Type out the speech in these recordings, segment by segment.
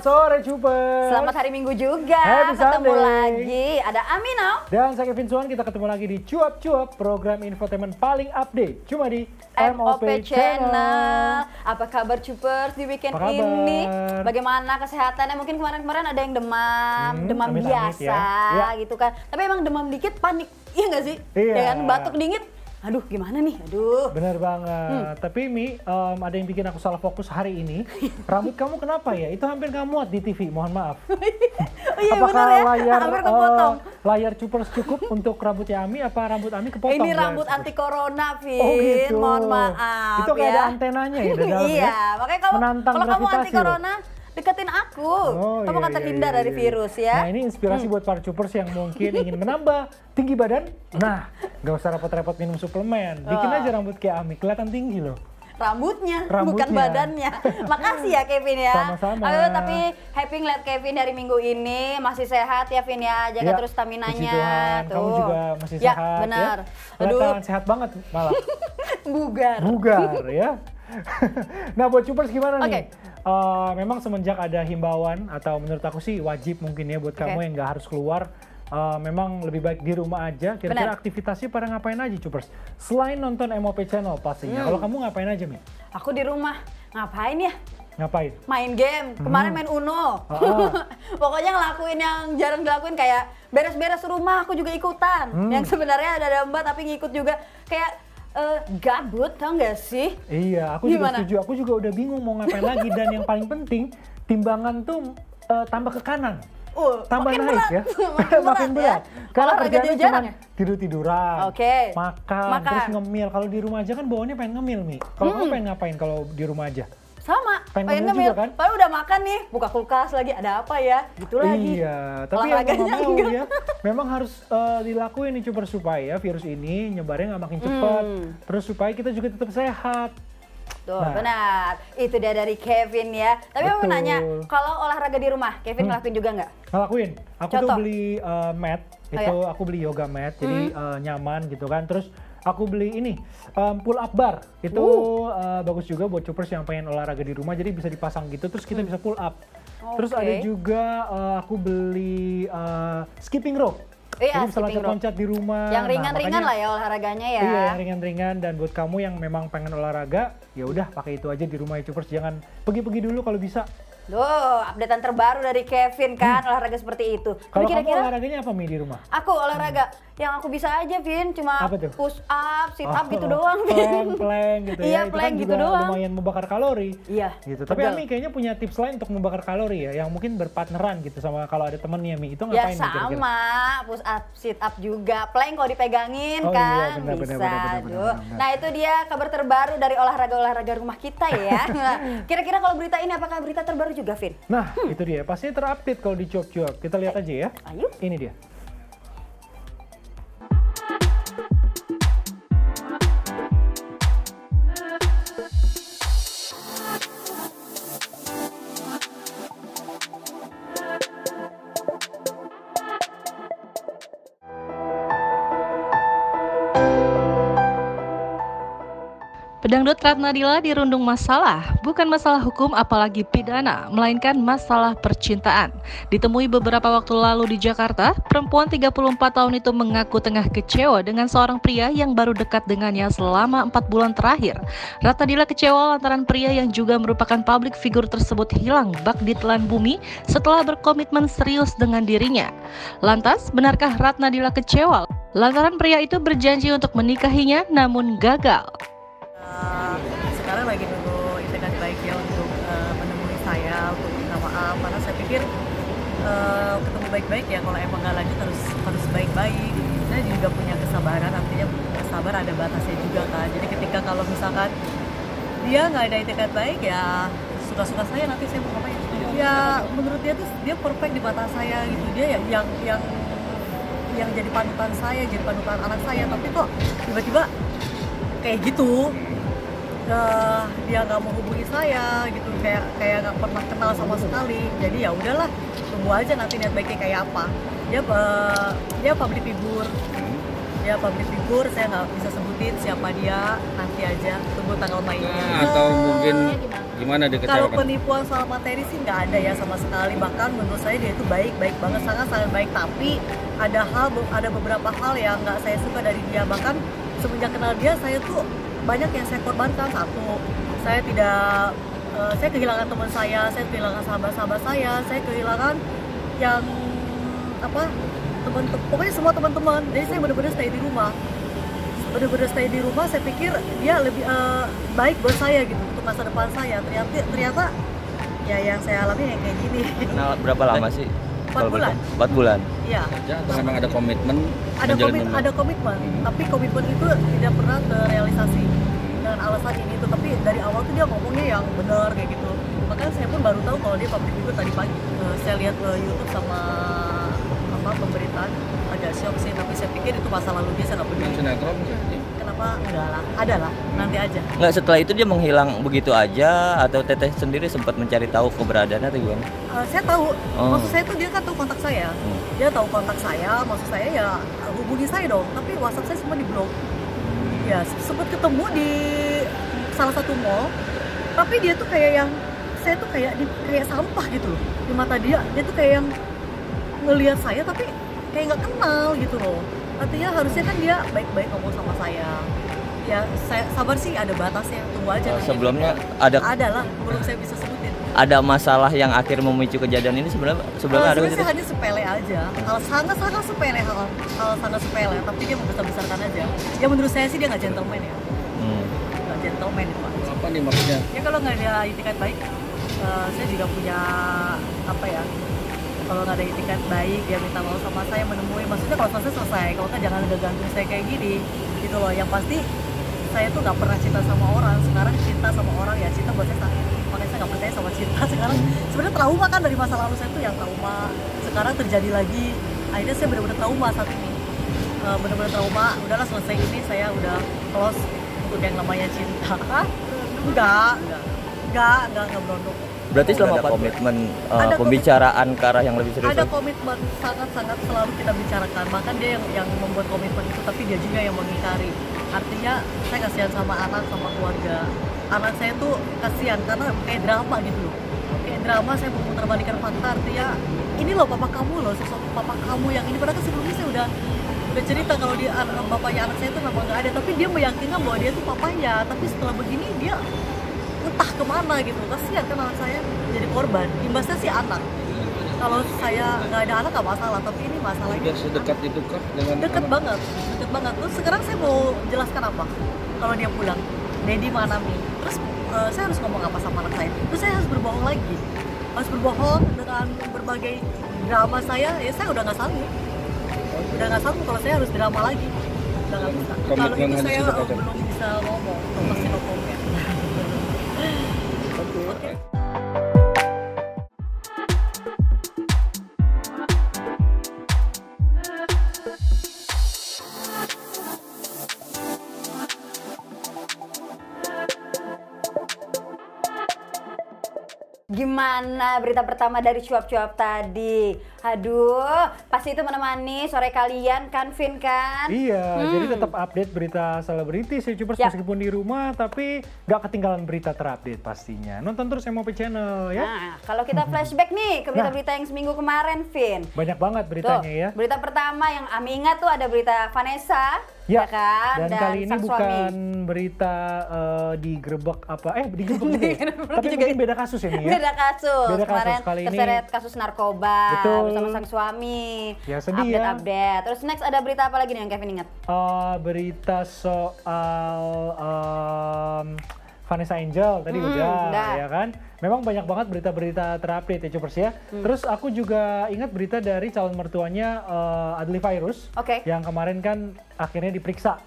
sore Cupers. Selamat hari Minggu juga. Happy Ketemu Sunday. lagi. Ada Amino. Dan saya Kevin Suan, kita ketemu lagi di Cuap-Cuap, program infotainment paling update. Cuma di MOP Channel. Apa kabar Cupers di weekend Apa kabar? ini? Bagaimana kesehatannya? Mungkin kemarin-kemarin ada yang demam amit-amit biasa ya. gitu kan. Tapi emang demam dikit panik. Iya nggak sih? Iya. Ya kan, batuk dingin. Aduh, gimana nih? Aduh. Bener banget. Tapi Mi, ada yang bikin aku salah fokus hari ini. Rambut kamu kenapa ya? Itu hampir nggak muat di TV, mohon maaf. Oh iya Apakah bener ya, hampir kepotong. layar Cupers cukup untuk rambutnya Ami? Apa rambut Ami kepotong? Ini ya? rambut anti corona, Vin. Oh gitu. Mohon maaf. Itu kayak ya. ada antenanya ya di dalam Iya, ya? makanya Menantang kalau kamu gravitasi anti corona, deketin aku. Kamu akan terhindar dari virus ya. Nah ini inspirasi buat para Cupers yang mungkin ingin menambah tinggi badan. Nah, nggak usah repot-repot minum suplemen. Bikin aja rambut kayak Ami, kelihatan tinggi loh. Rambutnya, bukan Rambutnya. badannya. Makasih ya Kevin ya. Sama-sama. Ayo, tapi happy ngeliat Kevin dari minggu ini masih sehat ya Vin ya. Jaga Ya, terus staminanya. puji Tuhan. Kamu juga masih Ya, sehat benar. ya. Kelihatan sehat banget malah. Bugar. Bugar ya. Nah buat Cupers gimana nih? Oke. Memang semenjak ada himbauan atau menurut aku sih wajib mungkin ya buat kamu yang nggak harus keluar. Memang lebih baik di rumah aja. Kira-kira Benar. aktivitasnya pada ngapain aja Cupers? Selain nonton MOP Channel pastinya. Kalau kamu ngapain aja Mi? Aku di rumah ngapain ya? Ngapain? Main game, kemarin main Uno. Pokoknya ngelakuin yang jarang dilakuin, kayak beres-beres rumah aku juga ikutan. Yang sebenarnya ada Mbak tapi ngikut juga, kayak gabut, tau gak sih? Iya, aku Gimana? juga setuju. Aku juga udah bingung mau ngapain lagi. Dan yang paling penting, timbangan tuh tambah ke kanan. Tambah makin naik berat. ya. Makin berat ya? Karena Olahraga kerjanya dia cuma jarang ya? tidur-tiduran, Oke. makan, terus ngemil. Kalau di rumah aja kan bawaannya pengen ngemil Mi. Kalau kamu pengen ngapain kalau di rumah aja? Sama, Pengen pengen ngemil juga ngemil. kan? Padahal udah makan nih, buka kulkas lagi, ada apa ya? Gitu lagi. Iya, tapi yang Olahraganya mau enggak. ya, memang harus dilakuin nih Cupers supaya virus ini nyebarnya nggak makin cepat. Terus supaya kita juga tetap sehat. Tuh, Nah. benar. Itu dia dari Kevin ya. Tapi aku mau Betul. nanya, kalau olahraga di rumah, Kevin ngelakuin juga nggak? Ngelakuin. Aku tuh Contoh. beli mat, itu aku beli yoga mat, jadi nyaman gitu kan. Terus aku beli ini pull up bar, itu bagus juga buat Cupers yang pengen olahraga di rumah, jadi bisa dipasang gitu, terus kita bisa pull up. Terus Oke. ada juga aku beli skipping rope. Iya, Jadi bisa skipping rope. loncat-loncat di rumah. Yang Nah, ringan-ringan makanya- lah ya olahraganya ya. Iya, yang ringan-ringan, dan buat kamu yang memang pengen olahraga, ya udah pakai itu aja di rumah ya Cupers. Jangan pergi-pergi dulu kalau bisa. Duh, updatean terbaru dari Kevin kan, olahraga seperti itu. Tapi Kalau kamu kira-kira olahraganya apa Mi di rumah? aku olahraga yang aku bisa aja, Vin, cuma Apa tuh? push up, sit up gitu doang, Vin. Plank gitu Iya, ya. Itu plank kan gitu juga doang. lumayan membakar kalori. Iya. Gitu. Tapi betul. Ami kayaknya punya tips lain untuk membakar kalori ya, yang mungkin berpartneran gitu sama kalau ada temennya Mi. Itu Ya ngapain nih kira-kira? sama, push up, sit up juga, plank kalau dipegangin Oh iya, kan benar, bisa. benar. Aduh. Nah itu dia kabar terbaru dari olahraga-olahraga rumah kita ya. Nah, kira-kira kalau berita ini apakah berita terbaru juga, Vin? Nah, itu dia. Pastinya terupdate kalau di Cuap-Cuap. Kita lihat aja ya. Ayo. Ini dia. Pedangdut Ratna Dila dirundung masalah, bukan masalah hukum apalagi pidana, melainkan masalah percintaan. Ditemui beberapa waktu lalu di Jakarta, perempuan 34 tahun itu mengaku tengah kecewa dengan seorang pria yang baru dekat dengannya selama 4 bulan terakhir. Ratna Dila kecewa lantaran pria yang juga merupakan public figure tersebut hilang bak di telan bumi setelah berkomitmen serius dengan dirinya. Lantas, benarkah Ratna Dila kecewa lantaran pria itu berjanji untuk menikahinya namun gagal? Sekarang lagi nunggu itikat baik ya untuk menemui saya untuk minta maaf, karena saya pikir ketemu baik-baik ya, kalau emang nggak lanjut harus baik-baik. Saya juga punya kesabaran, artinya sabar ada batasnya juga kan. Jadi ketika kalau misalkan dia nggak ada itikat baik ya suka-suka saya, nanti saya mau ngapain ya, menurut dia tuh dia perfect di mata saya gitu, dia yang jadi panutan saya, jadi panutan anak saya, tapi kok tiba-tiba kayak gitu. Dia nggak mau hubungi saya gitu, kayak nggak pernah kenal sama sekali. Jadi ya udahlah, tunggu aja nanti niat baiknya kayak apa. Dia public figure, saya nggak bisa sebutin siapa dia, nanti aja tunggu tanggal mainnya. Atau mungkin Gimana dia Kalau kecewakan? penipuan soal materi sih nggak ada ya sama sekali. Bahkan menurut saya dia itu baik banget, sangat baik. Tapi ada beberapa hal yang nggak saya suka dari dia. Bahkan semenjak kenal dia, saya tuh banyak yang saya korbankan. Satu, saya kehilangan teman saya kehilangan sahabat-sahabat saya kehilangan yang pokoknya semua teman-teman. Jadi saya benar-benar stay di rumah. Saya pikir dia lebih baik buat saya gitu untuk masa depan saya. Ternyata ya yang saya alami yang kayak gini. Kenal berapa lama sih? 4 bulan. 4 bulan. Iya. Atau memang ada komitmen? Ada komitmen, tapi komitmen itu tidak pernah terrealisasi dengan alasan ini itu. Tapi dari awal tuh dia ngomongnya yang benar kayak gitu. Makanya saya pun baru tahu kalau dia public figure tadi pagi. Saya lihat YouTube sama pemberitaan, agak shock sih. Tapi saya pikir itu masa lalu dia, saya nggak peduli. Sinetron? Kenapa enggak lah? Ada lah, nanti aja. Nggak, setelah itu dia menghilang begitu aja atau Teteh sendiri sempat mencari tahu keberadaannya atau gimana? Saya tahu, maksud saya tuh dia kan tahu kontak saya. Dia tahu kontak saya, maksud saya ya hubungi saya dong. Tapi WhatsApp saya semua di blok. Ya sempat ketemu di salah satu mall. Tapi dia tuh kayak yang, saya tuh kayak sampah gitu loh di mata dia. Dia tuh kayak yang ngelihat saya tapi kayak nggak kenal gitu loh. Artinya harusnya kan dia baik-baik ngomong sama saya. Ya saya sabar sih, ada batasnya, tunggu aja. Sebelumnya ada lah, belum saya bisa sebutin. Ada masalah yang akhir memicu kejadian ini sebelumnya ada sebenarnya hanya sepele aja, hal sangat sepele, hal sangat sepele, tapi dia membesar-besarkan aja. Ya menurut saya sih dia nggak gentleman ya. Nggak gentleman itu aja. Apa nih maksudnya? Ya kalau nggak ada itikat baik, saya juga punya kalau nggak ada itikat baik, dia minta maaf sama saya, menemui, maksudnya kalau selesai, kalau nggak jangan gantung saya kayak gini, gitu loh. Yang pasti saya tuh nggak pernah cinta sama orang, sekarang cinta sama orang ya cinta buat saya sakit, makanya saya nggak percaya sama cinta. Sekarang sebenarnya trauma kan dari masa lalu saya tuh yang trauma, sekarang terjadi lagi, akhirnya saya benar-benar trauma saat ini, benar-benar trauma. Udahlah selesai ini, saya udah close untuk yang namanya cinta. Enggak berondong. Berarti selama ada komitmen pembicaraan ke arah yang lebih serius? Ada komitmen, sangat selalu kita bicarakan. Bahkan dia yang membuat komitmen itu, tapi dia juga yang mengingkari. Artinya saya kasihan sama anak, sama keluarga. Anak saya tuh kasihan karena kayak drama gitu loh. Kayak drama, saya memutarbalikkan fakta. Artinya ini loh papa kamu loh, sosok papa kamu yang ini. Padahal kan sebelumnya saya udah cerita kalau dia bapaknya anak saya itu memang nggak ada. Tapi dia meyakinkan bahwa dia tuh papanya. Tapi setelah begini dia entah kemana gitu. Kasihan kan anak saya jadi korban. Imbasnya sih anak. Kalau saya nggak ada anak nggak masalah, tapi ini masalahnya. Udah sedekat itu kah dengan deket banget. Terus sekarang saya mau jelaskan apa? Kalau dia pulang, Dedi mana Mi? Terus saya harus ngomong apa sama anak saya? Terus saya harus berbohong lagi. Harus berbohong dengan berbagai drama saya. Ya saya udah nggak sanggup. Kalau saya harus drama lagi. Udah nggak bisa. Kalau itu saya belum bisa ngomong. Pasti no comment. Oke. Gimana berita pertama dari cuap-cuap tadi? Aduh, pasti itu menemani sore kalian kan, Vin kan? Iya, jadi tetap update berita selebriti sih, Cupers meskipun di rumah, tapi nggak ketinggalan berita terupdate pastinya. Nonton terus MOP Channel ya. Nah, kalau kita flashback nih ke berita-berita yang seminggu kemarin, Vin. Banyak banget beritanya ya. Berita pertama yang Ami ingat tuh ada berita Vanessa. Ya kan? Dan kali ini bukan berita digerebek digerebek juga ya? Tapi mungkin beda kasus ya nih ya? Beda kasus. Kemarin kali ini terseret kasus narkoba. Betul. Bersama sang suami. Ya sedih update. Terus next ada berita apa lagi nih yang Kevin ingat? Berita soal Vanessa Angel tadi udah ya kan. Memang banyak banget berita-berita terupdate ya Cupers ya. Terus aku juga ingat berita dari calon mertuanya Adli Fairuz yang kemarin kan akhirnya diperiksa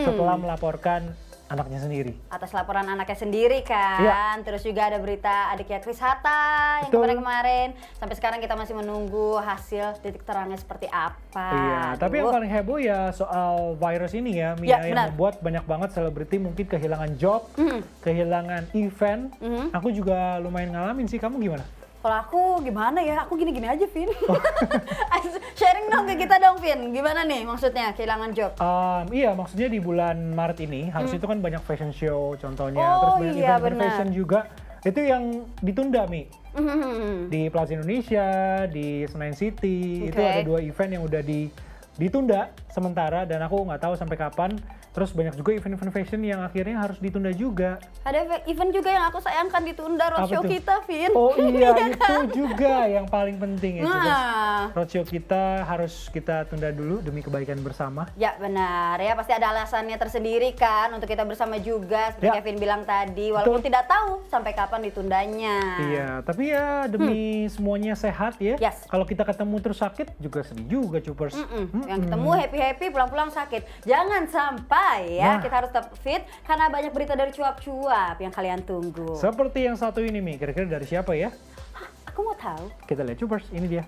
setelah melaporkan anaknya sendiri. Atas laporan anaknya sendiri kan. Ya. Terus juga ada berita adiknya Chris Hatta yang kemarin-kemarin. Sampai sekarang kita masih menunggu hasil titik terangnya seperti apa. Iya, tapi yang paling heboh ya soal virus ini ya, Mia, yang membuat banyak banget selebriti mungkin kehilangan job, kehilangan event. Aku juga lumayan ngalamin sih, kamu gimana? Kalau aku gimana ya? Aku gini-gini aja, Vin. Sharing dong ke kita dong, Vin. Gimana nih maksudnya kehilangan job? Iya, maksudnya di bulan Maret ini harus itu kan banyak fashion show contohnya, terus banyak event fashion juga. Itu yang ditunda, Mi. Di Plaza Indonesia, di Senayan City, itu ada 2 event yang udah ditunda sementara dan aku nggak tahu sampai kapan. Terus banyak juga event-event fashion yang akhirnya harus ditunda juga. Ada event juga yang aku sayangkan ditunda, roadshow kita, Vin. Oh iya, itu juga yang paling penting ya. Roadshow kita harus kita tunda dulu demi kebaikan bersama. Ya benar, ya pasti ada alasannya tersendiri kan untuk kita bersama juga. Seperti Kevin bilang tadi, walaupun tidak tahu sampai kapan ditundanya. Iya, tapi ya demi semuanya sehat ya. Kalau kita ketemu terus sakit juga sedih juga, Cupers. Yang ketemu happy-happy, pulang-pulang sakit. Jangan sampai ya, kita harus tetap fit karena banyak berita dari cuap-cuap yang kalian tunggu. Seperti yang satu ini, Mi. Kira-kira dari siapa ya? Aku mau tahu. Kita lihat, Cupers. Ini dia.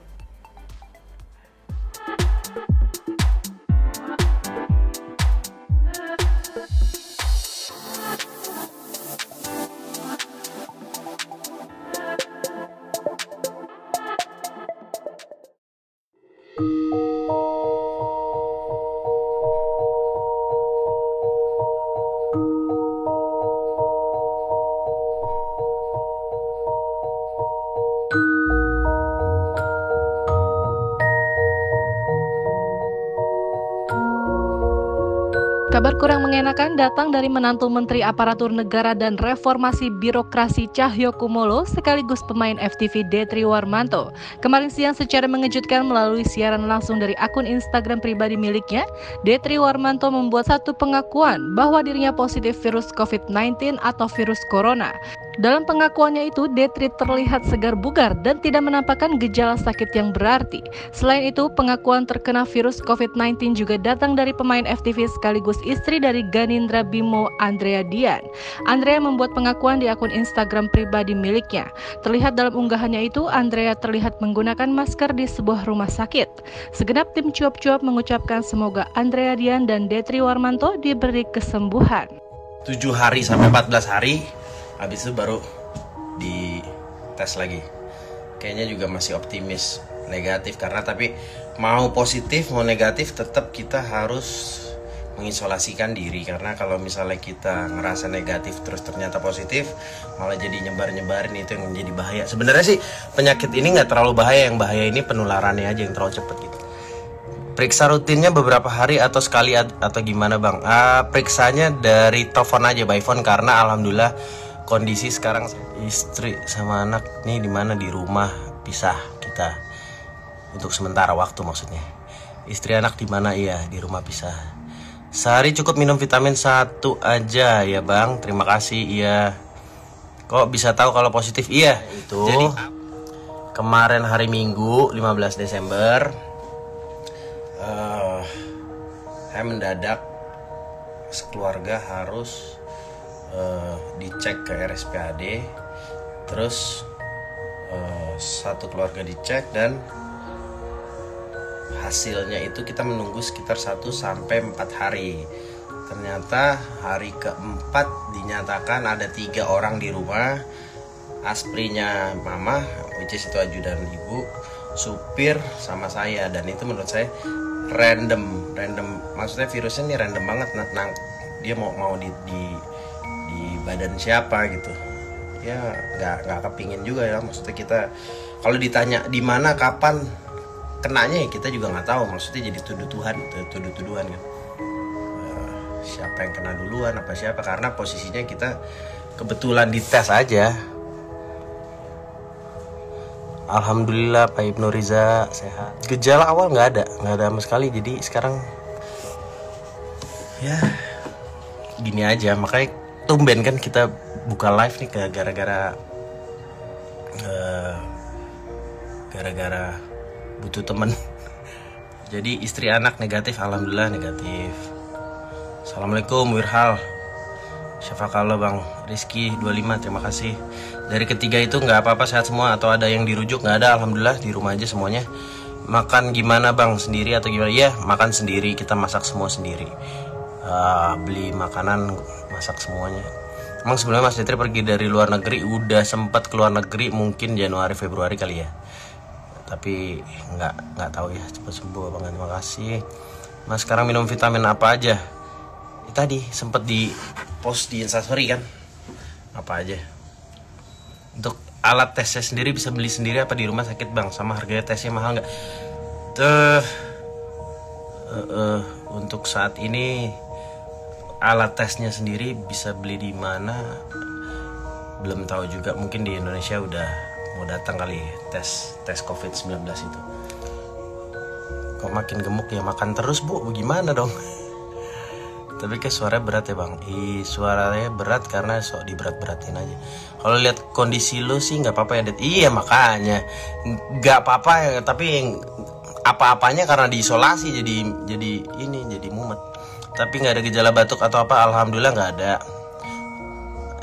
Kabar kurang mengenakan datang dari menantu Menteri Aparatur Negara dan Reformasi Birokrasi Cahyokumolo sekaligus pemain FTV Detri Warmanto. Kemarin siang secara mengejutkan melalui siaran langsung dari akun Instagram pribadi miliknya, Detri Warmanto membuat satu pengakuan bahwa dirinya positif virus COVID-19 atau virus corona. Dalam pengakuannya itu, Detri terlihat segar bugar dan tidak menampakkan gejala sakit yang berarti. Selain itu, pengakuan terkena virus COVID-19 juga datang dari pemain FTV sekaligus istri dari Ganindra Bimo, Andrea Dian. Andrea membuat pengakuan di akun Instagram pribadi miliknya. Terlihat dalam unggahannya itu, Andrea terlihat menggunakan masker di sebuah rumah sakit. Segenap tim cuap-cuap mengucapkan semoga Andrea Dian dan Detri Warmanto diberi kesembuhan. 7 hari sampai 14 hari. Habis itu baru di tes lagi. Kayaknya juga masih optimis negatif karena tapi mau positif mau negatif tetap kita harus mengisolasikan diri karena kalau misalnya kita ngerasa negatif terus ternyata positif malah jadi nyebarin itu yang menjadi bahaya. Sebenarnya sih penyakit ini nggak terlalu bahaya, yang bahaya ini penularannya aja yang terlalu cepat gitu. Periksa rutinnya beberapa hari atau sekali atau gimana bang? Periksanya dari telepon aja by phone karena alhamdulillah kondisi sekarang istri sama anak nih di mana di rumah pisah kita untuk sementara waktu maksudnya. Istri anak di mana? Iya di rumah pisah. Sehari cukup minum vitamin 1 aja ya bang. Terima kasih. Iya. Kok bisa tahu kalau positif? Iya itu. Jadi kemarin hari Minggu 15 Desember saya mendadak sekeluarga harus dicek ke RSPAD, terus satu keluarga dicek dan hasilnya itu kita menunggu sekitar 1 sampai 4 hari. Ternyata hari keempat dinyatakan ada 3 orang di rumah, asprinya mama, which is itu ajudan ibu, supir sama saya, dan itu menurut saya random, maksudnya virusnya ini random banget, dia mau di badan siapa gitu ya, nggak kepingin juga ya, maksudnya kita kalau ditanya di mana kapan kenanya ya kita juga nggak tahu, maksudnya jadi tuduhan kan, siapa yang kena duluan apa siapa, karena posisinya kita kebetulan dites aja. Alhamdulillah Pak Ibnu Riza sehat. Gejala awal nggak ada sama sekali, jadi sekarang ya gini aja, makanya tumben kan kita buka live nih gara-gara butuh temen. Jadi istri anak negatif, alhamdulillah negatif. Assalamualaikum Wirhal, Syafakallah Bang Rizky 25, terima kasih. Dari ketiga itu nggak apa-apa, sehat semua atau ada yang dirujuk? Nggak ada, alhamdulillah di rumah aja semuanya. Makan gimana Bang, sendiri atau gimana? Iya makan sendiri, kita masak semua sendiri. Beli makanan, masak semuanya. Emang sebelumnya Mas Detri pergi dari luar negeri, udah sempat keluar negeri mungkin Januari Februari kali ya, tapi nggak tahu ya, cepat sembuh Bang, terima kasih. Mas sekarang minum vitamin apa aja? Tadi sempat di post di Instastory kan, apa aja? Untuk alat tesnya sendiri bisa beli sendiri apa di rumah sakit bang? Sama harganya tesnya mahal nggak? Untuk saat ini alat tesnya sendiri bisa beli di mana? Belum tahu juga. Mungkin di Indonesia udah mau datang kali tes COVID-19 itu. Kok makin gemuk ya, makan terus bu? Gimana dong? Tapi kayak suaranya berat ya bang. Suaranya berat karena sok diberat-beratin aja. Kalau lihat kondisi lu sih nggak apa-apa ya Det. Iya makanya nggak apa-apa ya. Tapi apa-apanya karena diisolasi jadi mumet. Tapi nggak ada gejala batuk atau apa. Alhamdulillah nggak ada.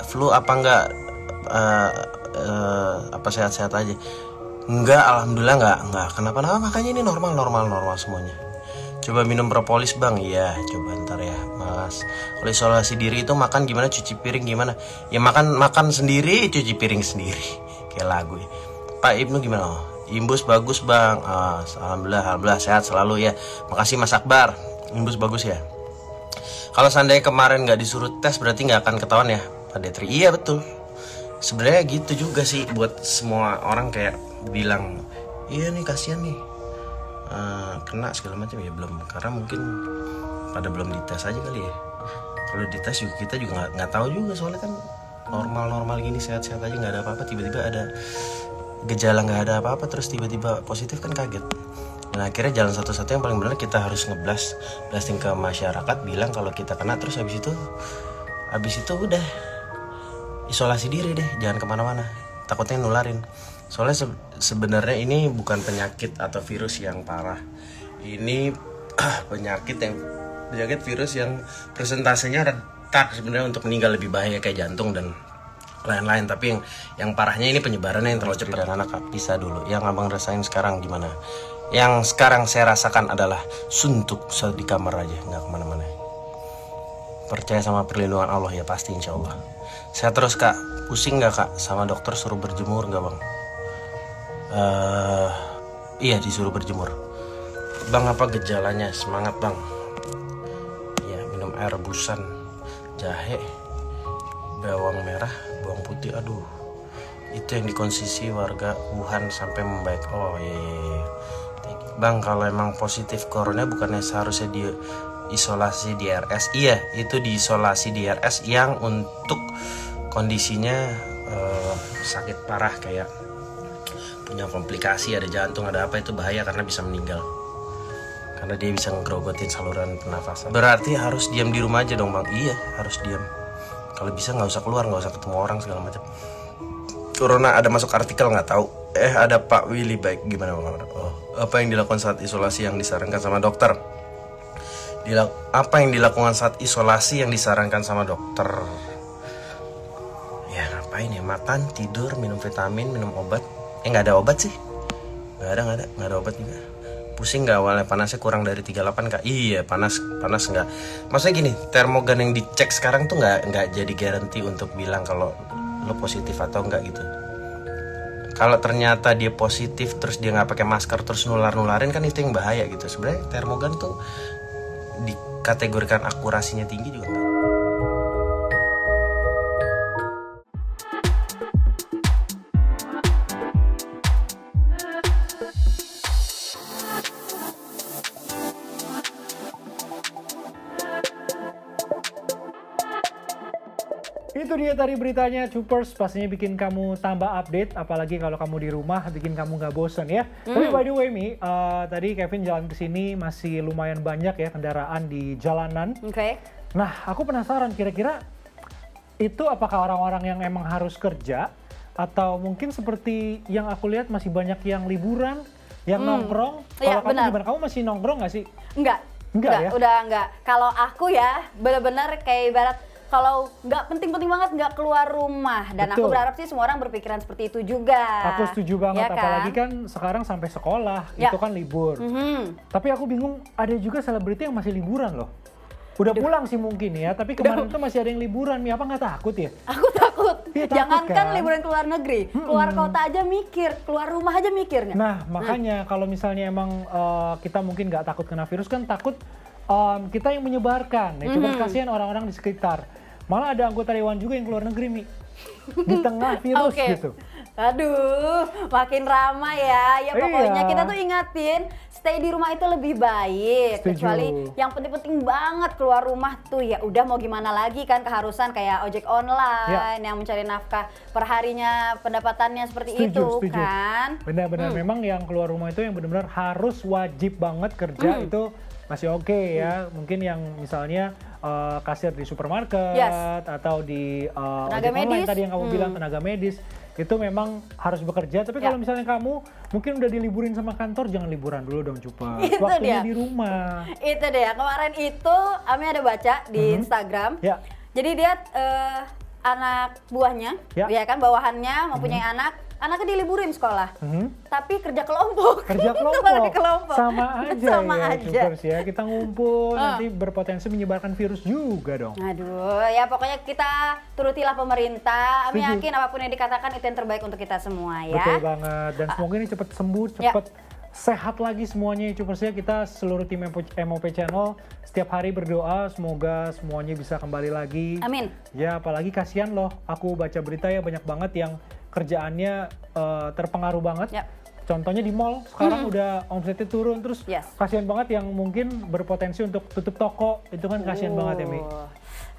Flu apa nggak? Apa sehat-sehat aja? Enggak, alhamdulillah nggak kenapa-napa. Makanya ini normal semuanya. Coba minum propolis bang. Iya coba ntar ya mas. Kalau isolasi diri itu makan gimana, cuci piring gimana? Ya makan sendiri, cuci piring sendiri. Kayak lagu ya. Pak Ibnu gimana? Imbus bagus bang. Alhamdulillah sehat selalu ya. Makasih Mas Akbar. Imbus bagus ya. Kalau seandainya kemarin nggak disuruh tes berarti nggak akan ketahuan ya Pak Detri. Iya betul. Sebenarnya gitu juga sih buat semua orang kayak bilang iya nih kasihan nih. Kena segala macam ya belum, karena mungkin pada belum dites aja kali ya. Kalau dites juga kita juga nggak tahu juga, soalnya kan normal gini sehat-sehat aja nggak ada apa-apa, tiba-tiba ada gejala nggak ada apa-apa terus tiba-tiba positif kan kaget. Nah akhirnya jalan satu-satu yang paling benar kita harus blasting ke masyarakat bilang kalau kita kena, terus habis itu udah isolasi diri deh, jangan kemana-mana, takutnya nularin. Soalnya sebenarnya ini bukan penyakit atau virus yang parah. Ini penyakit virus yang persentasenya rentan sebenarnya untuk meninggal lebih bahaya kayak jantung dan lain-lain. Tapi yang parahnya ini penyebarannya yang terlalu cepat. Dan anak bisa dulu. Yang abang rasain sekarang gimana? Yang sekarang saya rasakan adalah suntuk di kamar aja, nggak kemana-mana. Percaya sama perlindungan Allah ya pasti insya Allah. Saya terus kak, pusing nggak kak sama dokter suruh berjemur nggak bang? Iya disuruh berjemur. Bang apa gejalanya? Semangat bang. Ya minum air rebusan, jahe, bawang merah, bawang putih. Aduh, itu yang dikonsumsi warga Wuhan sampai membaik. Oh iya. Bang kalau emang positif corona bukannya seharusnya di isolasi di RS? Iya itu diisolasi di RS yang untuk kondisinya sakit parah kayak punya komplikasi, ada jantung, ada apa, itu bahaya karena bisa meninggal. Karena dia bisa ngegrogotin saluran pernafasan. Berarti harus diam di rumah aja dong bang? Iya harus diam. Kalau bisa nggak usah keluar, nggak usah ketemu orang segala macam. Corona ada masuk artikel nggak tahu. Ada Pak Willy baik gimana bang? Oh, apa yang dilakukan saat isolasi yang disarankan sama dokter? Apa yang dilakukan saat isolasi yang disarankan sama dokter? Ya ngapain ya? Makan, tidur, minum vitamin, minum obat. Nggak ada obat sih. Nggak ada obat juga. Pusing nggak awalnya? Panasnya kurang dari 38 kak? Iya panas nggak. Maksudnya gini, termogan yang dicek sekarang tuh nggak jadi garansi untuk bilang kalau lo positif atau enggak gitu. Kalau ternyata dia positif terus dia nggak pakai masker terus nularin kan itu yang bahaya gitu. Sebenarnya termogan tuh dikategorikan akurasinya tinggi juga enggak. Itu dia tadi beritanya Cupers, pastinya bikin kamu tambah update, apalagi kalau kamu di rumah bikin kamu nggak bosen ya. Tapi by the way Mi, tadi Kevin jalan ke sini masih lumayan banyak ya kendaraan di jalanan. Oke. Nah aku penasaran kira-kira itu apakah orang-orang yang emang harus kerja atau mungkin seperti yang aku lihat masih banyak yang liburan, yang nongkrong. Kalau kamu gimana? Kamu masih nongkrong nggak sih? Enggak ya? Udah enggak. Kalau aku ya benar-benar kayak ibarat kalau nggak penting-penting banget nggak keluar rumah, dan Betul. aku berharap sih semua orang berpikiran seperti itu juga. Aku setuju banget, ya kan? apalagi kan sekarang sampai sekolah itu kan libur. Tapi aku bingung, ada juga selebriti yang masih liburan loh. Udah pulang sih mungkin ya, tapi kemarin tuh masih ada yang liburan. Mi, apa nggak takut ya? Aku takut. Ya, takut Jangankan kan? liburan ke luar negeri, keluar kota aja mikir, keluar rumah aja mikirnya. Nah makanya kalau misalnya emang kita mungkin nggak takut kena virus, kan takut kita yang menyebarkan. Ya, cuma kasihan orang-orang di sekitar. Malah ada anggota dewan juga yang keluar negeri, Mi. di tengah virus Oke. gitu. Aduh, makin ramai ya. Ya pokoknya Iya. kita tuh ingatin, stay di rumah itu lebih baik. Setuju. Kecuali yang penting-penting banget keluar rumah tuh ya udah mau gimana lagi kan, keharusan kayak ojek online yang mencari nafkah perharinya, pendapatannya seperti itu Setuju. kan. Benar-benar memang yang keluar rumah itu yang benar-benar harus wajib banget kerja itu masih oke ya. Mungkin yang misalnya kasir di supermarket Yes. atau di Tenaga ojek online medis. tadi yang kamu bilang, tenaga medis itu memang harus bekerja. Tapi kalau misalnya kamu mungkin udah diliburin sama kantor, jangan liburan dulu dong Cupa. Itu Waktunya dia. di rumah. Itu deh, kemarin itu Ami ada baca di Instagram. Ya. Jadi dia anak buahnya, Ya. ya kan, bawahannya mempunyai anaknya diliburin sekolah. Mhm. Tapi kerja kelompok. Kerja Kembali kelompok. Sama aja Sama ya, aja. Cupers ya. Kita ngumpul nanti berpotensi menyebarkan virus juga dong. Aduh, ya pokoknya kita turutilah pemerintah. Ami Setuju. yakin apapun yang dikatakan itu yang terbaik untuk kita semua ya. Betul banget. Dan semoga ini cepat sembuh, cepat sehat lagi semuanya ya Cupers ya. Kita seluruh tim MOP Channel setiap hari berdoa semoga semuanya bisa kembali lagi. Amin. Ya apalagi kasihan loh. Aku baca berita ya banyak banget yang kerjaannya terpengaruh banget. Yap. Contohnya di mall sekarang udah omsetnya turun, terus Yes. kasihan banget yang mungkin berpotensi untuk tutup toko. Itu kan kasihan banget ya Mi.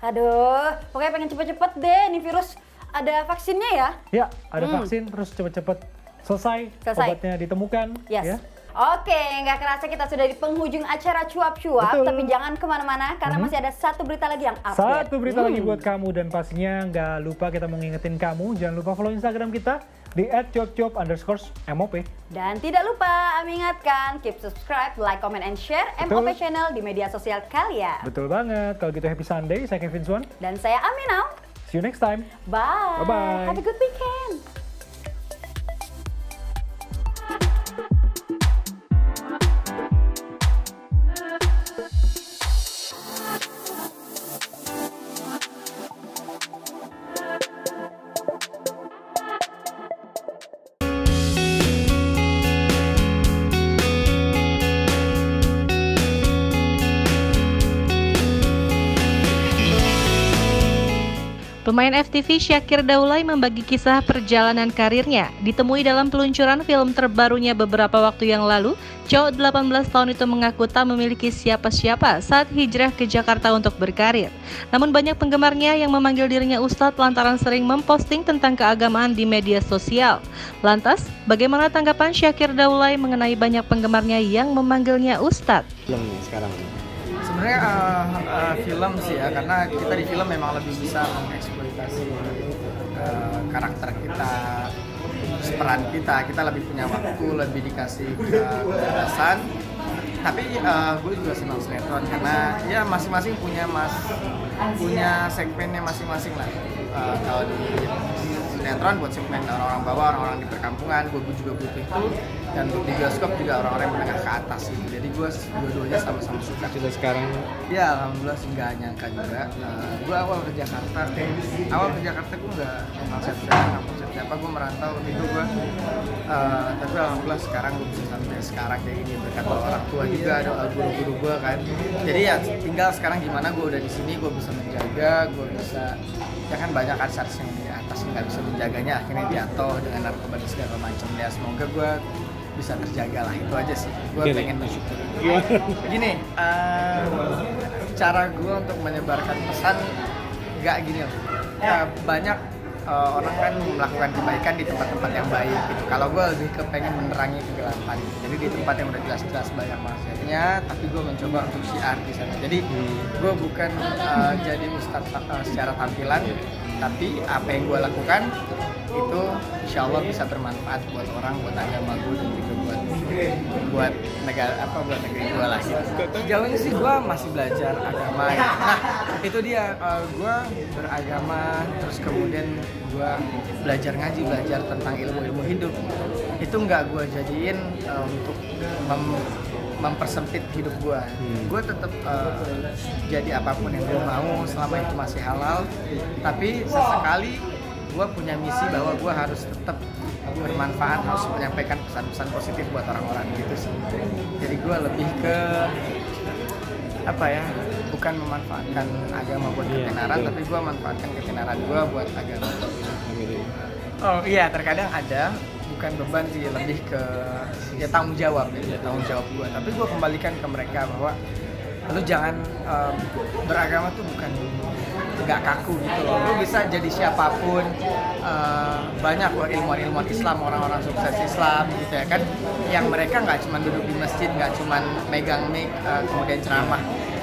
Aduh, pokoknya pengen cepet-cepet deh nih virus ada vaksinnya ya. Ya, ada vaksin terus cepet-cepet selesai, Selesai. obatnya ditemukan. Yes. Ya. Oke, nggak kerasa kita sudah di penghujung acara cuap-cuap, Betul. tapi jangan kemana-mana karena masih ada satu berita lagi yang update. Satu berita lagi buat kamu dan pastinya nggak lupa kita mau ngingetin kamu, jangan lupa follow Instagram kita di @cuap_cuap_mop. Dan tidak lupa, Ami ingatkan, keep subscribe, like, comment, and share Betul. MOP Channel di media sosial kalian. Betul banget. Kalau gitu happy Sunday, saya Kevin Swan. Dan saya Aminau. See you next time. Bye. Bye-bye. Have a good weekend. Pemain FTV Syakir Daulay membagi kisah perjalanan karirnya. Ditemui dalam peluncuran film terbarunya beberapa waktu yang lalu, cowok 18 tahun itu mengaku tak memiliki siapa-siapa saat hijrah ke Jakarta untuk berkarir. Namun banyak penggemarnya yang memanggil dirinya Ustadz lantaran sering memposting tentang keagamaan di media sosial. Lantas, bagaimana tanggapan Syakir Daulay mengenai banyak penggemarnya yang memanggilnya Ustadz? Film nih sekarang. Sebenarnya film sih ya, karena kita di film memang lebih bisa mengeksploitasi karakter kita, peran kita lebih punya waktu, lebih dikasih kebebasan. Tapi gue juga senang sinetron karena ya masing-masing punya segmennya masing-masing lah. Kalau di sinetron buat segmen orang-orang bawah, orang-orang di perkampungan, gue juga butuh itu. Dan untuk di bioskop juga orang-orang menengah ke atas gitu. Jadi gue dua-duanya sama-sama suka. Sudah sekarang Ya alhamdulillah sih nggak nyangka juga. Gue awal ke Jakarta gue nggak kenal siapa, gue merantau gitu gue. Tapi alhamdulillah sekarang gue bisa sampai sekarang kayak gini berkat orang tua juga, ada guru-guru gue kan. Jadi ya tinggal sekarang gimana gue udah di sini, gue bisa menjaga, gue bisa ya kan banyak artis yang di atas nggak bisa menjaganya akhirnya jatuh dengan narkoba dan segala macam. Ya semoga gue bisa terjaga lah, itu aja sih. Gue pengen bersyukur. Gini, cara gue untuk menyebarkan pesan nggak gini loh. Ya, banyak orang kan melakukan kebaikan di tempat-tempat yang baik gitu. Kalau gue lebih kepengen menerangi kegelapan gitu. Jadi di tempat yang udah jelas-jelas banyak maksiatnya, tapi gue mencoba untuk syiar di sana. Jadi gue bukan jadi ustadz secara tampilan, tapi apa yang gue lakukan itu insya Allah bisa bermanfaat buat orang, buat agama gue dan juga buat negara buat negeri gue lah gitu. Sejauh ini sih gue masih belajar agama ya. Nah itu dia, gue beragama terus kemudian gue belajar ngaji, belajar tentang ilmu-ilmu hidup. Itu nggak gue jadiin untuk mempersempit hidup gue. Gue tetap jadi apapun yang gue mau selama itu masih halal. Tapi sesekali gue punya misi bahwa gue harus tetap bermanfaat, harus menyampaikan pesan-pesan positif buat orang-orang gitu sih. Jadi gue lebih ke bukan memanfaatkan agama buat ketenaran, tapi gue manfaatkan ketenaran gue buat agama. gitu? Oh iya, terkadang ada, bukan beban sih, lebih ke ya tanggung jawab ya, tanggung jawab gue. Tapi gue kembalikan ke mereka bahwa lu jangan beragama tuh bukan nggak kaku gitu loh. Lu bisa jadi siapapun. Banyak loh ilmuwan Islam, orang-orang sukses Islam gitu ya kan, yang mereka nggak cuma duduk di masjid, nggak cuma megang mic kemudian ceramah,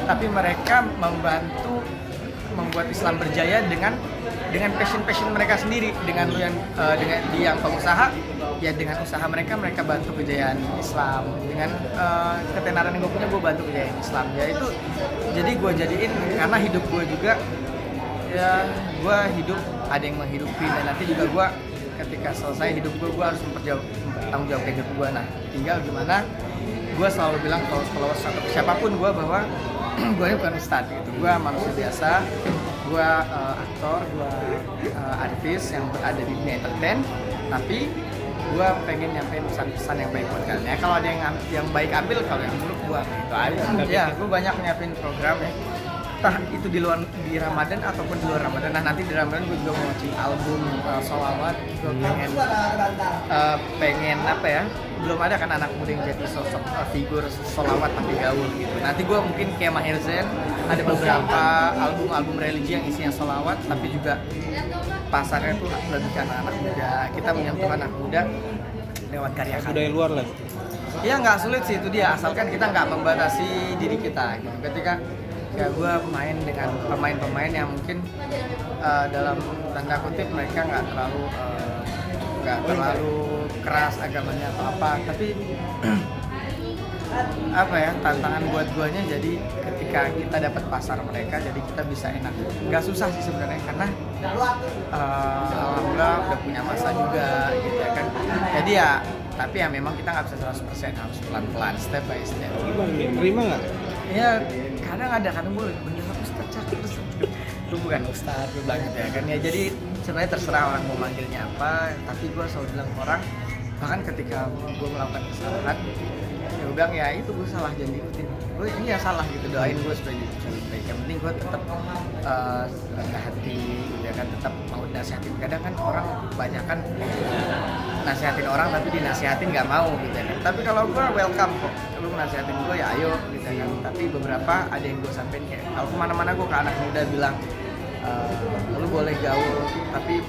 tapi mereka membantu membuat Islam berjaya dengan passion mereka sendiri. Dengan lu yang dengan dia yang pengusaha, ya dengan usaha mereka bantu kejayaan Islam. Dengan ketenaran yang gue punya, gue bantu kejayaan Islam. Ya itu jadi gue jadiin, karena hidup gue juga ya, gue hidup ada yang menghidupi, dan nanti juga gue ketika selesai hidup gue harus tanggung jawab hidup gue. Nah tinggal gimana, gue selalu bilang kalau siapapun gue bahwa gue ini bukan ustadz gitu, gue manusia biasa, gue aktor, gue artis yang berada di dunia entertain, tapi gue pengen nyampein pesan-pesan yang baik buat kalian. Ya kalau ada yang baik ambil, kalau yang buruk buang, gitu aja. Ya gue banyak nyiapin program ya, entah itu di Ramadan ataupun di luar Ramadan. Nah nanti di Ramadan gue juga mau launching album sholawat. Gue pengen apa ya, belum ada kan anak muda yang jadi sosok figur sholawat tapi gaul gitu. Nanti gue mungkin kayak Maher Zain, ada beberapa album religi yang isinya sholawat, tapi juga pasarnya tuh lebih ke anak muda. Kita menyentuh anak muda lewat karya-karya Budaya luar lah. Iya nggak sulit sih, itu dia, asalkan kita nggak membatasi diri kita gitu. Ketika ya gue main dengan pemain-pemain yang mungkin dalam tanda kutip mereka nggak terlalu keras agamanya atau apa, tapi apa ya, tantangan buat guanya jadi ketika kita dapat pasar mereka, jadi kita bisa enak. Nggak susah sih sebenarnya, karena alhamdulillah udah punya masa juga gitu ya kan. Jadi ya, tapi ya memang kita nggak bisa 100%, harus pelan-pelan, step by step. Terima nggak? Ya kadang ada, kadang boleh bener ustaz cakep, lu bukan ustaz, lu bilang gitu ya kan. Ya jadi sebenarnya terserah orang mau manggilnya apa, tapi gue selalu bilang ke orang, bahkan ketika gue melakukan kesalahan, ya gue bilang ya itu gue salah, jangan diikutin. Gue ini ya salah gitu, doain gue supaya jadi bisa lebih baik. Yang penting gue tetap rendah hati gitu ya kan, tetap mau nasihatin. Kadang kan orang kebanyakan nasihatin orang tapi dinasihatin nggak mau gitu ya kan. Tapi kalau gue welcome kok, lu nasihatin gue ya ayo gitu ya kan. Tapi beberapa ada yang gue sampein kayak, kalau kemana-mana gue ke anak muda bilang, lu boleh gaul tapi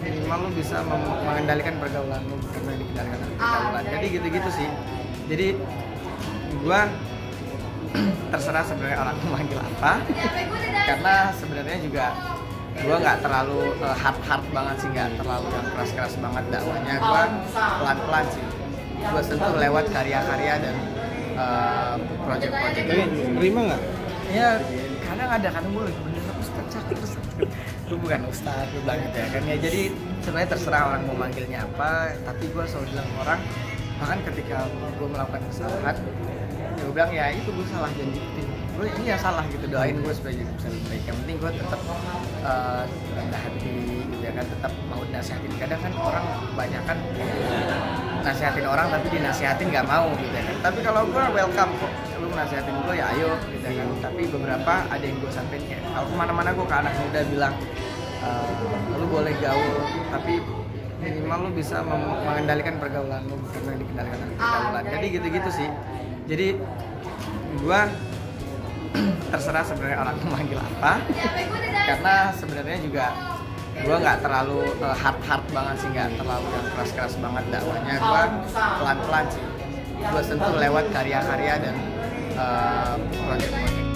minimal lu bisa mengendalikan pergaulan lu, bukan dikendalikan pergaulan. Jadi gitu-gitu sih. Jadi gue terserah sebenarnya orang memanggil apa, karena sebenarnya juga gue nggak terlalu hard banget sih, nggak terlalu yang keras banget dakwahnya. Gue pelan-pelan sih, gue sentuh lewat karya-karya dan project-project. Terima nggak? Ya kadang ada, kadang boleh bener ustaz cakep, lu bukan ustaz, lu bilang gitu ya kan. Ya jadi sebenarnya terserah orang mau manggilnya apa, tapi gue selalu bilang ke orang, bahkan ketika gue melakukan kesalahan, ya gue bilang ya itu gue salah, jangan diikutin. Gue ini ya salah gitu, doain gue supaya jadi bisa lebih baik. Yang penting gue tetap rendah hati gitu ya kan, tetap mau nasihatin. Kadang kan orang kebanyakan nasihatin orang tapi dinasihatin nggak mau gitu ya kan. Tapi kalau gue welcome kok, lu nasihatin gue ya ayo gitu ya kan. Tapi beberapa ada yang gue sampein kayak, kalau kemana-mana gue ke anak muda bilang, lu boleh gaul tapi minimal lu bisa mengendalikan pergaulan lu, bukan dikendalikan pergaulan. Jadi gitu-gitu sih. Jadi gue terserah sebenarnya orang memanggil apa, karena sebenarnya juga gue nggak terlalu hard banget sih, nggak terlalu yang keras banget dakwahnya. Gue pelan-pelan sih, gue sentuh lewat karya-karya dan project-project.